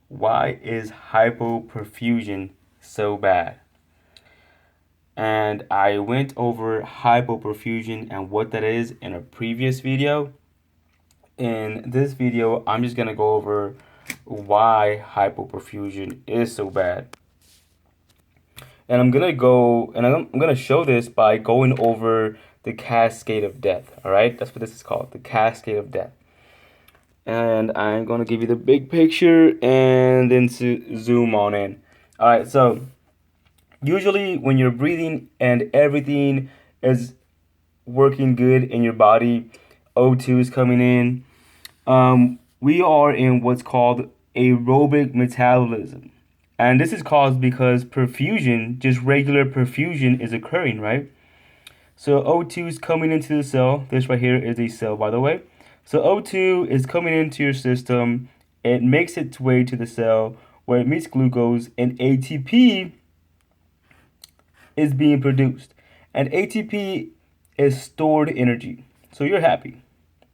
Why is hypoperfusion so bad? And I went over hypoperfusion and what that is in a previous video. In this video, I'm just going to go over why hypoperfusion is so bad. And I'm going to show this by going over the Cascade of Death. All right, that's what this is called, the Cascade of Death. And I'm going to give you the big picture and then zoom on in. All right, so usually when you're breathing and everything is working good in your body, O2 is coming in, we are in what's called aerobic metabolism. And this is caused because perfusion, just regular perfusion, is occurring, right? So O2 is coming into the cell. This right here is a cell, by the way. So O2 is coming into your system. It makes its way to the cell where it meets glucose, and ATP is being produced. And ATP is stored energy. So you're happy.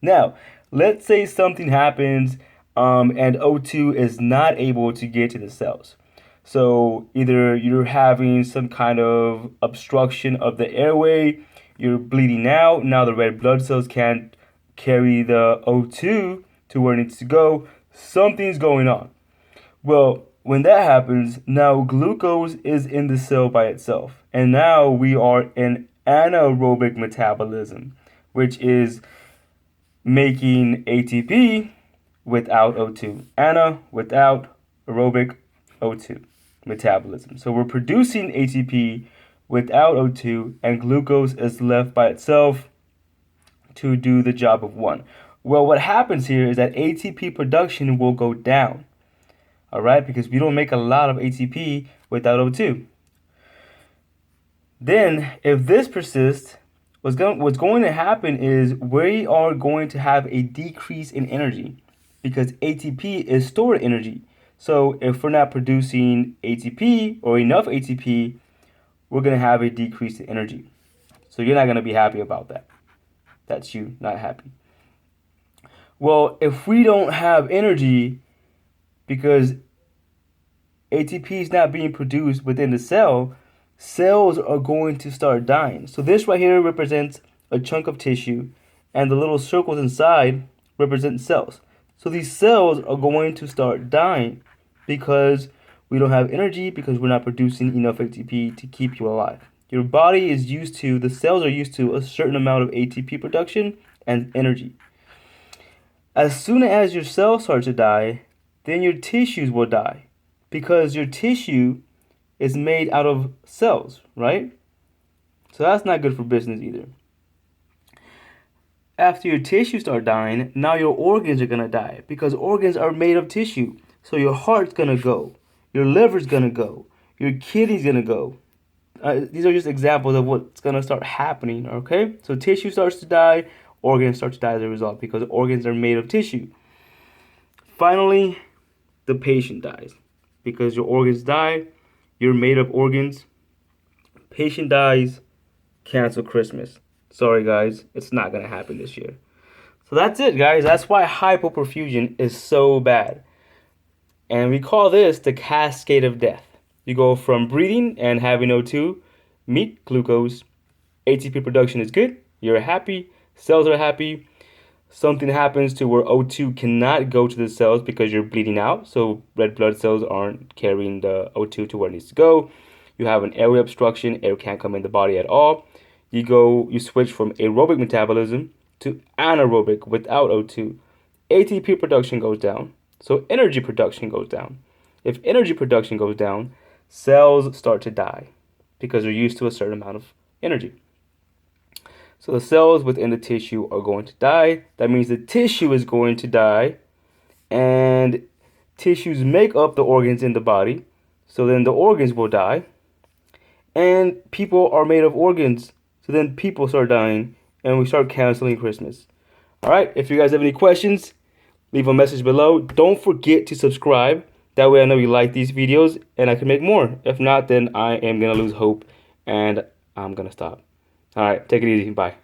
Now, let's say something happens and O2 is not able to get to the cells. So either you're having some kind of obstruction of the airway, you're bleeding out, now the red blood cells can't carry the O2 to where it needs to go, something's going on. Well, when that happens, now glucose is in the cell by itself. And now we are in anaerobic metabolism, which is making ATP without O2. Ana without aerobic O2 metabolism. So we're producing ATP without O2, and glucose is left by itself to do the job of one. Well, what happens here is that ATP production will go down. All right, because we don't make a lot of ATP without O2. Then, if this persists, what's going to happen is we are going to have a decrease in energy because ATP is stored energy. So if we're not producing ATP or enough ATP, we're going to have a decrease in energy. So you're not going to be happy about that. That's you not happy. Well, if we don't have energy because ATP is not being produced within the cell, cells are going to start dying. So this right here represents a chunk of tissue, and the little circles inside represent cells. So these cells are going to start dying because we don't have energy, because we're not producing enough ATP to keep you alive. Your body is used to, the cells are used to a certain amount of ATP production and energy. As soon as your cells start to die, then your tissues will die because your tissue is made out of cells, right? So that's not good for business either. After your tissues start dying, now your organs are going to die because organs are made of tissue. So your heart's going to go, your liver's going to go, your kidney's going to go. These are just examples of what's going to start happening, okay? So tissue starts to die, organs start to die as a result because organs are made of tissue. Finally, the patient dies because your organs die, you're made of organs, patient dies, cancel Christmas. Sorry guys, it's not going to happen this year. So that's it guys, that's why hypoperfusion is so bad. And we call this the Cascade of Death. You go from breathing and having O2, meet glucose, ATP production is good, you're happy, cells are happy. Something happens to where O2 cannot go to the cells because you're bleeding out, so red blood cells aren't carrying the O2 to where it needs to go. You have an airway obstruction, air can't come in the body at all. You switch from aerobic metabolism to anaerobic without O2. ATP production goes down, so energy production goes down. If energy production goes down, cells start to die because they're used to a certain amount of energy. So the cells within the tissue are going to die. That means the tissue is going to die, and tissues make up the organs in the body. So then the organs will die, and people are made of organs. So then people start dying, and we start canceling Christmas. All right, if you guys have any questions, leave a message below. Don't forget to subscribe. That way I know you like these videos and I can make more. If not, then I am going to lose hope and I'm going to stop. All right, take it easy. Bye.